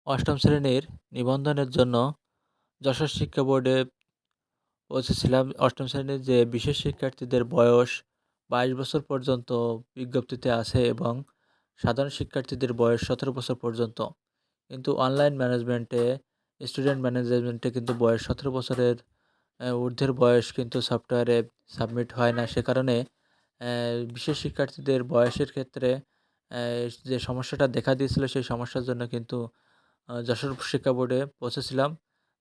অষ্টম শ্রেণীর নিবন্ধনের জন্য যশোর শিক্ষা বোর্ডে পৌঁছেছিলাম। অষ্টম শ্রেণীর যে বিশেষ শিক্ষার্থীদের বয়স ২২ বছর পর্যন্ত বিজ্ঞপ্তিতে আছে এবং সাধারণ শিক্ষার্থীদের বয়স ১৭ বছর পর্যন্ত। কিন্তু অনলাইন ম্যানেজমেন্টে, স্টুডেন্ট ম্যানেজমেন্টে কিন্তু বয়স ১৭ বছরের ঊর্ধ্বের বয়স কিন্তু সফটওয়্যারে সাবমিট হয় না। সে কারণে বিশেষ শিক্ষার্থীদের বয়সের ক্ষেত্রে অ্যা যে সমস্যাটা দেখা দিয়েছিল সেই সমস্যার জন্য কিন্তু যশোর শিক্ষা বোর্ডে পৌঁছেছিলাম।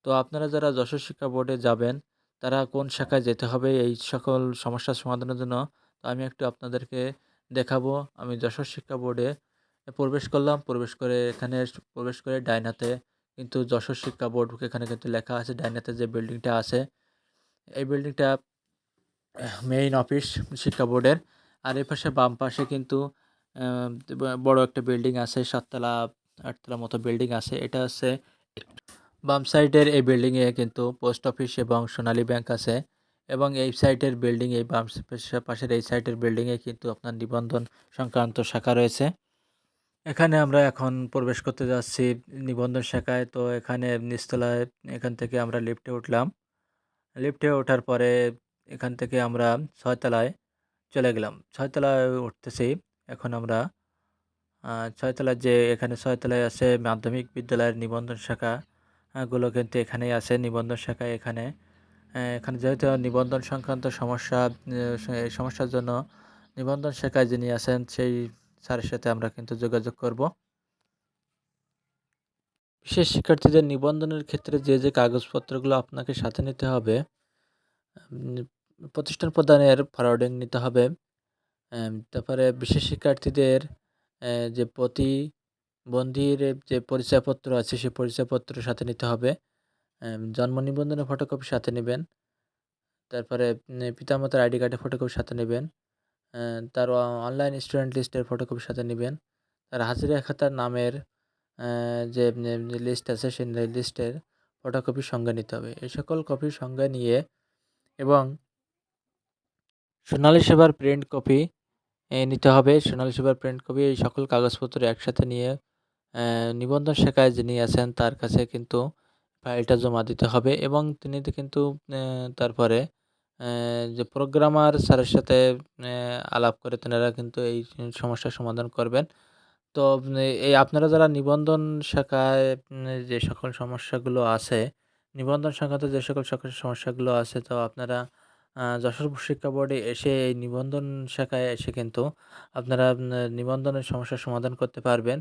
তো আপনারা যারা যশোর শিক্ষা বোর্ডে যাবেন, তারা কোন শাখায় যেতে হবে এই সকল সমস্যার সমাধানের জন্য তো আমি একটু আপনাদেরকে দেখাবো। আমি যশোর শিক্ষা বোর্ডে প্রবেশ করলাম। প্রবেশ করে ডাইন হাতে কিন্তু যশোর শিক্ষা বোর্ড এখানে কিন্তু লেখা আছে। ডাইন হাতে যে বিল্ডিংটা আছে, এই বিল্ডিংটা মেইন অফিস শিক্ষা বোর্ডের। আর এই পাশে বাম পাশে কিন্তু আ বড় একটা বিল্ডিং আছে, ৭ তলা ৮ তলা মতো বিল্ডিং আছে। এটা হচ্ছে বাম সাইডের এই বিল্ডিংয়ে কিন্তু পোস্ট অফিস এবং সোনালী ব্যাংক আছে এবং এই সাইডের বিল্ডিং এই পাশের এই সাইডের বিল্ডিংয়ে কিন্তু আপনার নিবন্ধন সংক্রান্ত শাখা রয়েছে। এখানে আমরা এখন প্রবেশ করতে যাচ্ছি নিবন্ধন শাখায়। তো এখানে নিচতলায় এখান থেকে আমরা লিফটে উঠলাম। লিফটে ওঠার পরে এখান থেকে আমরা ৬ তলায় চলে গেলাম। ৬ তলায় উঠতেছি। এখন আমরা ৬ তলায় এখানে ৬ তলায় আছে মাধ্যমিক বিদ্যালয়ের নিবন্ধন শাখা গুলো কিন্তু এখানেই আছে। নিবন্ধন শাখায় এখানে যেহেতু নিবন্ধন সংক্রান্ত সমস্যা, এই সমস্যার জন্য নিবন্ধন শাখায় যিনি আছেন সেই স্যারের সাথে আমরা কিন্তু যোগাযোগ করব। বিশেষ শিক্ষার্থীদের নিবন্ধনের ক্ষেত্রে যে কাগজপত্রগুলো আপনাকে সাথে নিতে হবে, উম প্রতিষ্ঠান প্রদানের ফরওয়ার্ডিং নিতে হবে। তারপরে বিশেষ শিক্ষার্থীদের যে প্রতিবন্ধীর যে পরিচয়পত্র আছে, সেই পরিচয়পত্র সাথে নিতে হবে। জন্ম নিবন্ধনের ফটোকপি সাথে নিবেন। তারপরে পিতামাতার আইডি কার্ডের ফটোকপি সাথে নিবেন। তার অনলাইন স্টুডেন্ট লিস্টের ফটোকপি সাথে নিবেন। তার হাজিরা খাতার নামের অ্যা যে লিস্ট আছে, সেই লিস্টের ফটোকপি সঙ্গে নিতে হবে। এই সকল কপি সঙ্গে নিয়ে এবং সোনালী সেবার প্রিন্ট কপি নিতে হবে। সোনালী সেবার প্রিন্ট কপি এই সকল কাগজপত্র একসাথে নিয়ে নিবন্ধন শাখায় যিনি আছেন তার কাছে কিন্তু ফাইলটা জমা দিতে হবে এবং তিনি কিন্তু তারপরে যে প্রোগ্রামার স্যারের সাথে আলাপ করে তেনারা কিন্তু এই সমস্যার সমাধান করবেন। তো এই আপনারা যারা নিবন্ধন শাখায় যে সকল সমস্যাগুলো আছে, নিবন্ধন সংক্রান্ত যে সকল সমস্যাগুলো আছে, তো আপনারা যশোর শিক্ষা বোর্ডে এসে এই নিবন্ধন শাখায় এসে কিন্তু আপনারা নিবন্ধনের সমস্যার সমাধান করতে পারবেন।